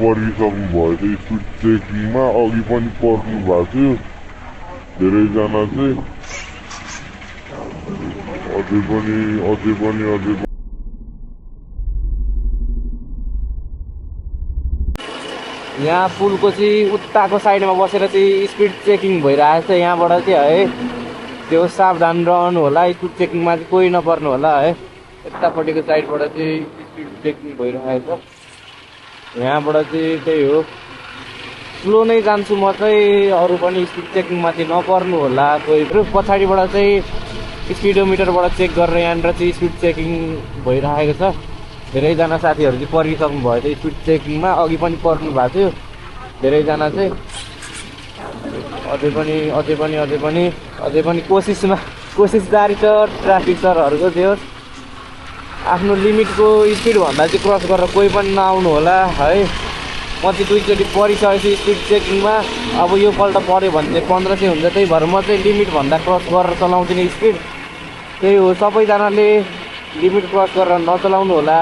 परिसक्नु भयो त्यो स्पिड चेकिङमा अघि पनि पर्नु भएको थियो धेरैजना चाहिँ अझै पनि यहाँ पुलको चाहिँ उताको साइडमा बसेर चाहिँ स्पिड चेकिङ भइरहेको छ यहाँबाट चाहिँ है त्यो सावधान रहनु होला स्पिड चेकिङमा चाहिँ कोही नपर्नु होला है यतापट्टिको साइडबाट चाहिँ स्पिड चेकिङ भइरहेको छ यहाँबाट चाहिँ त्यही हो स्लो नै जान्छु म चाहिँ अरू पनि स्पिड चेकिङमा चाहिँ नपर्नु होला कोही पछाडिबाट चाहिँ स्पिडोमिटरबाट चेक गरेर यहाँनिर चाहिँ स्पिड चेकिङ भइरहेको छ धेरैजना साथीहरू चाहिँ परिसक्नु भयो त्यो स्पिड चेकिङमा अघि पनि पर्नु भएको थियो धेरैजना चाहिँ अझै पनि कोसिस जारी छ ट्राफिक सरहरूको त्यो आफ्नो लिमिटको स्पिडभन्दा चाहिँ क्रस गरेर कोही पनि नआउनु होला है म चाहिँ दुईचोटि परिसकेपछि स्पिड चेकिङमा अब यो पल्ट पऱ्यो भने चाहिँ 1500 हुन्छ त्यही भएर म चाहिँ लिमिटभन्दा क्रस गरेर चलाउँदिनँ स्पिड त्यही हो सबैजनाले लिमिट क्रस गरेर नचलाउनु होला।